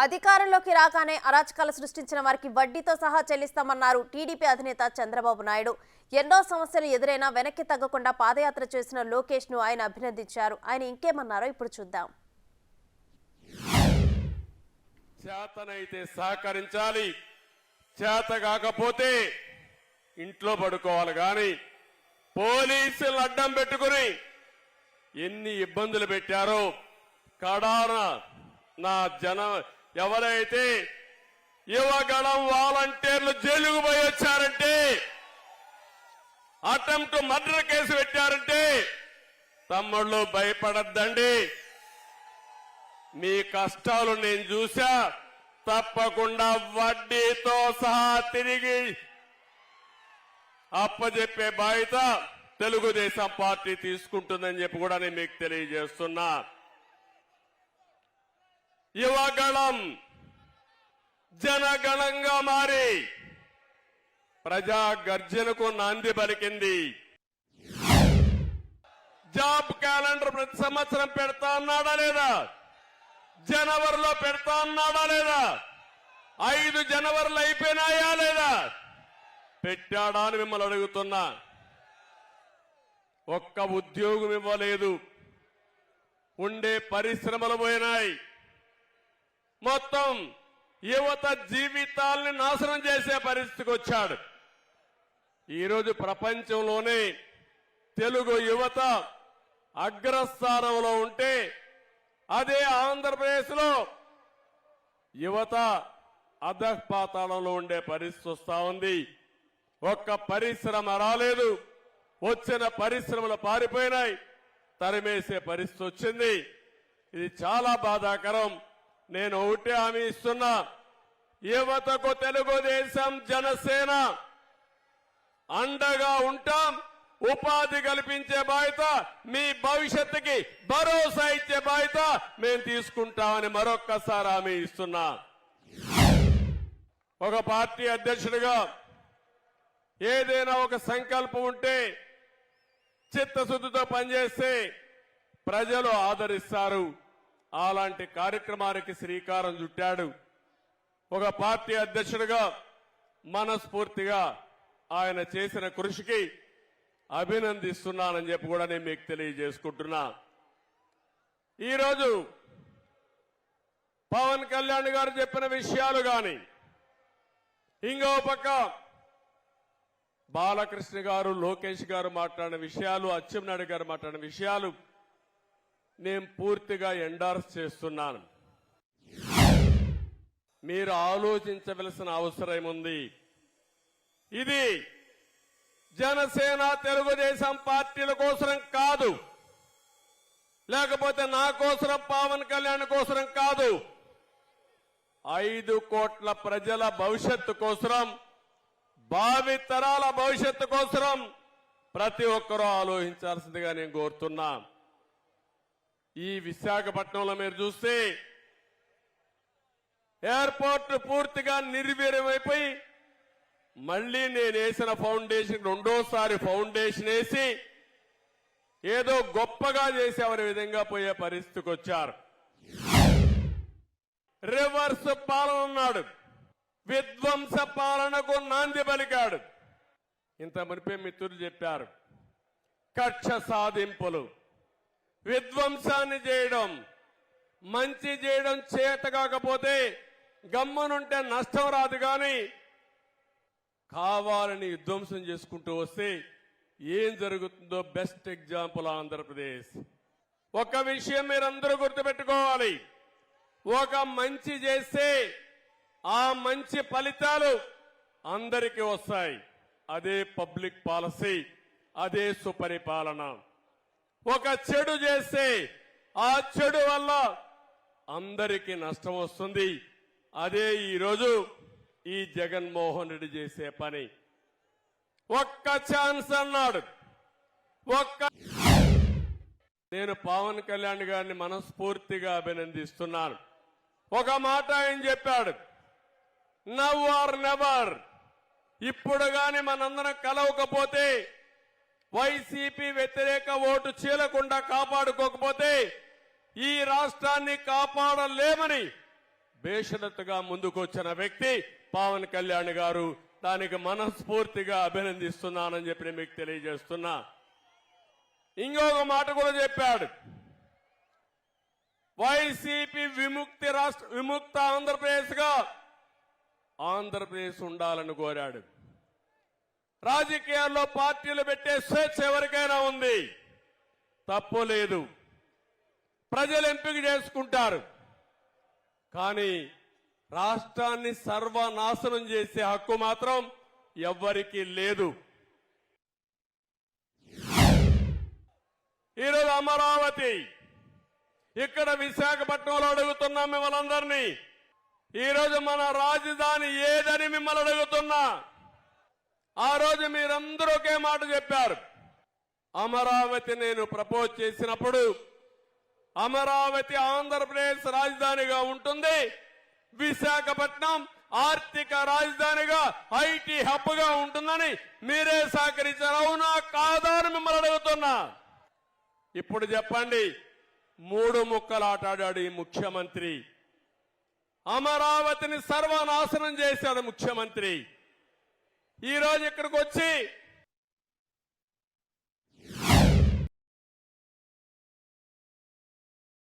అధికారంలోకి రాగానే అరాచకాలు సృష్టించిన వారికి వడ్డీతో సహా చెల్లిస్తామన్నారు టీడీపీ అధినేత చంద్రబాబు నాయుడు. ఎన్నో సమస్యలు ఎదురైనా వెనక్కి తగ్గకుండా పాదయాత్ర చేసిన లోకేష్ ను ఆయన అభినందించారు. ఆయన ఇంకేమన్నారో ఇప్పుడు చూద్దాం. చేతనైతే సహకరించాలి, చేత కాకపోతే ఇంట్లో పడుకోవాలి. కానీ పోలీసులు అడ్డం పెట్టుకుని ఎన్ని ఇబ్బందులు పెట్టారో కడాన నా ఎవరైతే యువగళం వాలంటీర్లు జైలుకు పోయి వచ్చారంటే, అటెంప్ట్ మర్డర్ కేసు పెట్టారంటే తమ్ముళ్ళు భయపడద్దండి. మీ కష్టాలు నేను చూసా. తప్పకుండా వడ్డీతో సహా తిరిగి అప్పజెప్పే బాధ్యత తెలుగుదేశం పార్టీ తీసుకుంటుందని చెప్పి కూడా నేను మీకు తెలియజేస్తున్నా. యువగళం జనగణంగా మారి ప్రజా గర్జనకు నాంది పలికింది. జాబ్ క్యాలెండర్ ప్రతి సంవత్సరం పెడతా అన్నాడా లేదా? జనవరిలో పెడతా అన్నాడా లేదా? 5 జనవరిలో అయిపోయినాయా లేదా? పెట్టాడా అని మిమ్మల్ని అడుగుతున్నా. ఒక్క ఉద్యోగం ఇవ్వలేదు. ఉండే పరిశ్రమలు పోయినాయి. మొత్తం యువత జీవితాల్ని నాశనం చేసే పరిస్థితికి వచ్చాడు. ఈరోజు ప్రపంచంలోనే తెలుగు యువత అగ్రస్థానంలో ఉంటే, అదే ఆంధ్రప్రదేశ్ లో యువత అధఃపాతాళంలో ఉండే పరిస్థితి వస్తా ఉంది. ఒక్క పరిశ్రమ రాలేదు. వచ్చిన పరిశ్రమలు పారిపోయినాయి. తరిమేసే పరిస్థితి వచ్చింది. ఇది చాలా బాధాకరం. నేను ఒకటే హామీ ఇస్తున్నా, యువతకు తెలుగుదేశం జనసేన అండగా ఉంటాం. ఉపాధి కల్పించే బాధ్యత, మీ భవిష్యత్తుకి భరోసా ఇచ్చే బాధ్యత మేము తీసుకుంటామని మరొక్కసారి హామీ ఇస్తున్నా. ఒక పార్టీ అధ్యక్షుడిగా ఏదైనా ఒక సంకల్పం ఉంటే చిత్తశుద్ధితో పనిచేస్తే ప్రజలు ఆదరిస్తారు. అలాంటి కార్యక్రమానికి శ్రీకారం చుట్టాడు. ఒక పార్టీ అధ్యక్షుడిగా మనస్ఫూర్తిగా ఆయన చేసిన కృషికి అభినందిస్తున్నానని చెప్పి కూడా నేను మీకు తెలియజేసుకుంటున్నా. ఈరోజు పవన్ కళ్యాణ్ గారు చెప్పిన విషయాలు కానీ, ఇంకో పక్క బాలకృష్ణ గారు, లోకేష్ గారు మాట్లాడిన విషయాలు, అచ్చెన్నాయుడు గారు మాట్లాడిన విషయాలు నేను పూర్తిగా ఎండార్స్ చేస్తున్నాను. మీరు ఆలోచించవలసిన అవసరం ఉంది. ఇది జనసేన తెలుగుదేశం పార్టీల కోసం కాదు, లేకపోతే నా కోసం, పవన్ కళ్యాణ్ కోసం కాదు. 5 కోట్ల ప్రజల భవిష్యత్తు కోసం, భావి తరాల భవిష్యత్తు కోసం ప్రతి ఒక్కరూ ఆలోచించాల్సిందిగా నేను కోరుతున్నా. ఈ విశాఖపట్నంలో మీరు చూస్తే ఎయిర్పోర్ట్ పూర్తిగా నిర్వీర్యమైపోయి, మళ్లీ నేను వేసిన ఫౌండేషన్ రెండోసారి ఫౌండేషన్ వేసి ఏదో గొప్పగా చేసేవారి విధంగా పోయే పరిస్థితికి వచ్చారు. రివర్స్ పాలన ఉన్నాడు. విధ్వంస పాలనకు నాంది పలికాడు. ఇంత మునిపే మిత్రులు చెప్పారు, కక్ష సాధింపులు, విధ్వంసాన్ని చేయడం, మంచి చేయడం చేత కాకపోతే గమ్మునుంటే నష్టం రాదు. కానీ కావాలని విధ్వంసం చేసుకుంటూ వస్తే ఏం జరుగుతుందో బెస్ట్ ఎగ్జాంపుల్ ఆంధ్రప్రదేశ్. ఒక విషయం మీరందరూ గుర్తుపెట్టుకోవాలి, ఒక మంచి చేస్తే ఆ మంచి ఫలితాలు అందరికీ వస్తాయి. అదే పబ్లిక్ పాలసీ, అదే సుపరిపాలన. ఒక చెడు చేస్తే ఆ చెడు వల్ల అందరికీ నష్టం వస్తుంది. అదే ఈరోజు ఈ జగన్మోహన్ రెడ్డి చేసే పని. ఒక్క ఛాన్స్ అన్నాడు. నేను పవన్ కళ్యాణ్ గారిని మనస్ఫూర్తిగా అభినందిస్తున్నాను. ఒక మాట ఆయన చెప్పాడు, నవ్ ఆర్ నెవర్. ఇప్పుడు గాని మనందరం కలవకపోతే, వైసీపీ వ్యతిరేక ఓటు చీలకుండా కాపాడుకోకపోతే ఈ రాష్ట్రాన్ని కాపాడలేమని బేషరతుగా ముందుకొచ్చిన వ్యక్తి పవన్ కళ్యాణ్ గారు. దానికి మనస్ఫూర్తిగా అభినందిస్తున్నానని చెప్పి నేను మీకు తెలియజేస్తున్నా. ఇంకొక మాట కూడా చెప్పాడు, వైసీపీ విముక్త ఆంధ్రప్రదేశ్ గా ఆంధ్రప్రదేశ్ ఉండాలని కోరాడు. రాజకీయాల్లో పార్టీలు పెట్టే స్వేచ్ఛ ఎవరికైనా ఉంది, తప్పు లేదు, ప్రజలు ఎంపిక చేసుకుంటారు. కానీ రాష్ట్రాన్ని సర్వనాశనం చేసే హక్కు మాత్రం ఎవ్వరికీ లేదు. ఈరోజు అమరావతి, ఇక్కడ విశాఖపట్నంలో అడుగుతున్నాం మిమ్మల్ని అందరినీ. ఈరోజు మన రాజధాని ఏదని మిమ్మల్ని అడుగుతున్నా. ఆ రోజు మీరందరూ ఒకే మాట చెప్పారు. అమరావతి నేను ప్రపోజ్ చేసినప్పుడు అమరావతి ఆంధ్రప్రదేశ్ రాజధానిగా ఉంటుంది, విశాఖపట్నం ఆర్థిక రాజధానిగా ఐటీ హబ్ గా ఉంటుందని మీరే సహకరించారు. అవునా కాదా అని మిమ్మల్ని అడుగుతున్నా. ఇప్పుడు చెప్పండి, 3 ముక్కలాట ఆడాడు ఈ ముఖ్యమంత్రి. అమరావతిని సర్వనాశనం చేశాడు ముఖ్యమంత్రి. ఈ రోజు ఇక్కడికి వచ్చి